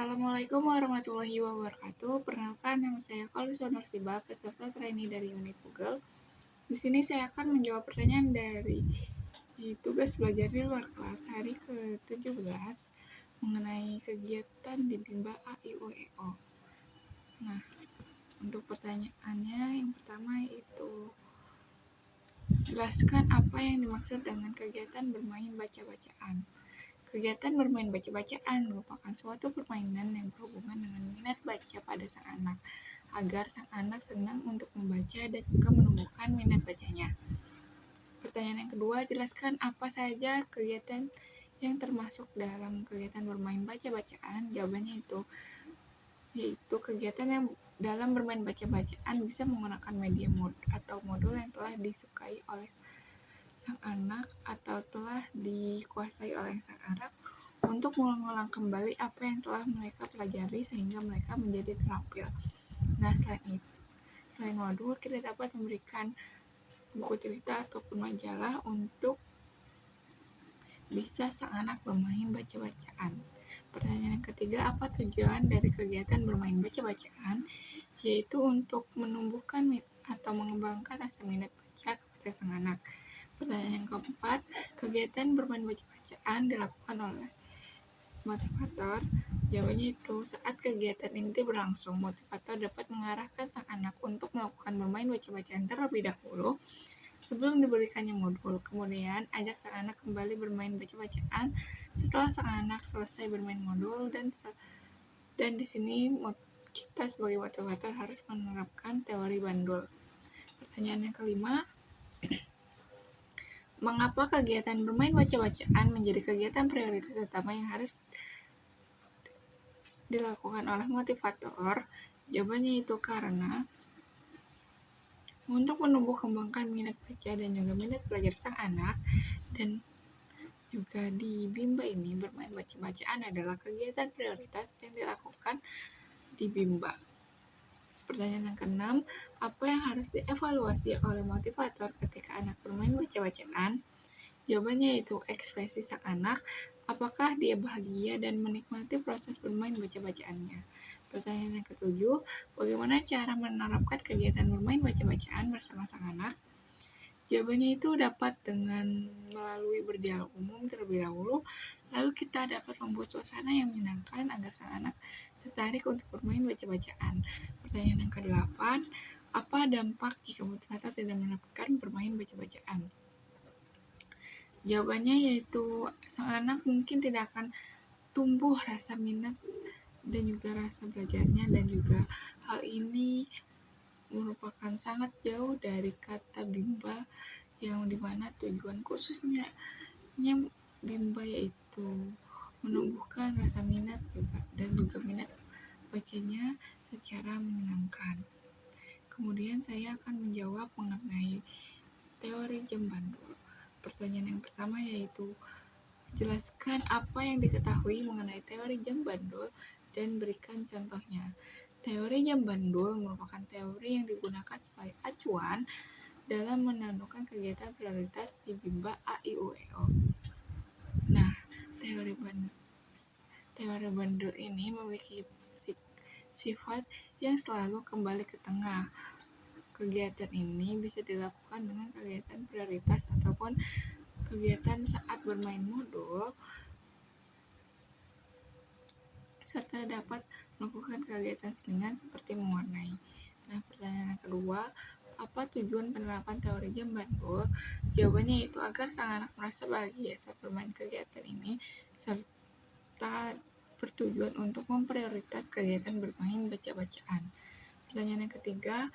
Assalamualaikum warahmatullahi wabarakatuh. Perkenalkan, nama saya Kaluso Nursiba, peserta trainee dari unit Google. Di sini saya akan menjawab pertanyaan dari tugas belajar di luar kelas hari ke-17 mengenai kegiatan di Bimba A, I, U, E, O. Nah, untuk pertanyaannya yang pertama yaitu jelaskan apa yang dimaksud dengan kegiatan bermain baca-bacaan. Kegiatan bermain baca-bacaan merupakan suatu permainan yang berhubungan dengan minat baca pada sang anak, agar sang anak senang untuk membaca dan juga menumbuhkan minat bacanya. Pertanyaan yang kedua, jelaskan apa saja kegiatan yang termasuk dalam kegiatan bermain baca-bacaan. Jawabannya yaitu kegiatan yang dalam bermain baca-bacaan bisa menggunakan media atau modul yang telah disukai oleh sang anak atau telah dikuasai oleh sang anak untuk mengulang kembali apa yang telah mereka pelajari sehingga mereka menjadi terampil. Nah, selain modul, kita dapat memberikan buku cerita ataupun majalah untuk bisa sang anak bermain baca-bacaan. Pertanyaan yang ketiga, apa tujuan dari kegiatan bermain baca-bacaan? Yaitu untuk menumbuhkan atau mengembangkan rasa minat baca kepada sang anak. Pertanyaan yang keempat, kegiatan bermain baca-bacaan dilakukan oleh motivator. Jawabannya itu saat kegiatan ini berlangsung, motivator dapat mengarahkan sang anak untuk melakukan bermain baca-bacaan terlebih dahulu sebelum diberikannya modul. Kemudian ajak sang anak kembali bermain baca-bacaan setelah sang anak selesai bermain modul dan di sini kita sebagai motivator harus menerapkan teori bandul. Pertanyaan yang kelima, mengapa kegiatan bermain baca-bacaan menjadi kegiatan prioritas utama yang harus dilakukan oleh motivator? Jawabannya itu karena untuk menumbuh kembangkan minat baca dan juga minat belajar sang anak, dan juga di Bimba ini bermain baca-bacaan adalah kegiatan prioritas yang dilakukan di Bimba. Pertanyaan yang keenam, apa yang harus dievaluasi oleh motivator ketika anak bermain baca-bacaan? Jawabannya yaitu ekspresi sang anak, apakah dia bahagia dan menikmati proses bermain baca-bacaannya. Pertanyaan yang ketujuh, bagaimana cara menerapkan kegiatan bermain baca-bacaan bersama sang anak? Jawabannya itu dapat dengan melalui berdialog umum terlebih dahulu, lalu kita dapat membuat suasana yang menyenangkan agar sang anak tertarik untuk bermain baca-bacaan. Pertanyaan yang ke-8, apa dampak jika motivator tidak menerapkan bermain baca-bacaan? Jawabannya yaitu sang anak mungkin tidak akan tumbuh rasa minat dan juga rasa belajarnya, dan juga hal ini merupakan sangat jauh dari kata Bimba yang dimana tujuan khususnya Bimba yaitu menumbuhkan rasa minat dan juga minat bacanya secara menyenangkan. Kemudian saya akan menjawab mengenai teori jam bandul. Pertanyaan yang pertama yaitu jelaskan apa yang diketahui mengenai teori jam bandul dan berikan contohnya. Teori jam bandul merupakan teori yang digunakan sebagai acuan dalam menentukan kegiatan prioritas di Bimba A, I, U, E, O. Nah, teori bandul ini memiliki sifat yang selalu kembali ke tengah. Kegiatan ini bisa dilakukan dengan kegiatan prioritas ataupun kegiatan saat bermain modul, serta dapat melakukan kegiatan selingan seperti mewarnai. Nah, pertanyaan yang kedua, apa tujuan penerapan teori jam bandul? Jawabannya itu agar sang anak merasa bahagia saat bermain kegiatan ini, serta bertujuan untuk memprioritas kegiatan bermain baca-bacaan. Pertanyaan yang ketiga,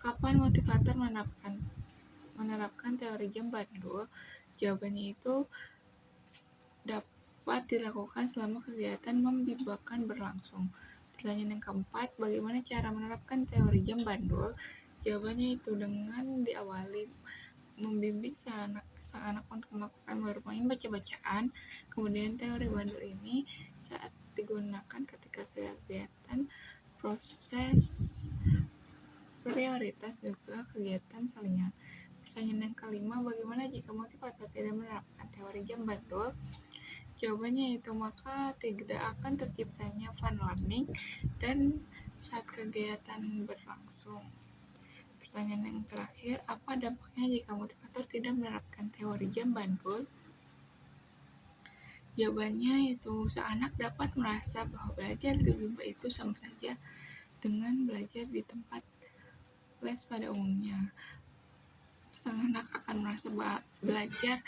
kapan motivator menerapkan teori jam bandul? Jawabannya itu dapat dilakukan selama kegiatan membimbakan berlangsung. Pertanyaan yang keempat, bagaimana cara menerapkan teori jam bandul? Jawabannya itu dengan diawali membimbing sang anak untuk melakukan bermain baca-bacaan. Kemudian teori bandul ini saat digunakan ketika kegiatan proses prioritas juga kegiatan selingan. Pertanyaan yang kelima, bagaimana jika motivator tidak menerapkan teori jam bandul? Jawabannya itu maka tidak akan terciptanya fun learning dan saat kegiatan berlangsung. Pertanyaan yang terakhir, apa dampaknya jika motivator tidak menerapkan teori jam bandul? Jawabannya itu sang anak dapat merasa bahwa belajar di rumah itu sama saja dengan belajar di tempat les pada umumnya. Sang anak akan merasa belajar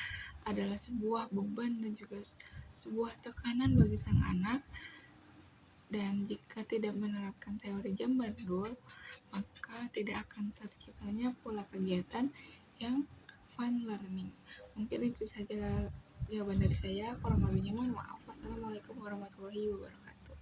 adalah sebuah beban dan juga sebuah tekanan bagi sang anak. Dan jika tidak menerapkan teori jam bandul, maka tidak akan terciptanya pola kegiatan yang fun learning. Mungkin itu saja jawaban dari saya. Kurang lebihnya mohon maaf. Wassalamualaikum warahmatullahi wabarakatuh.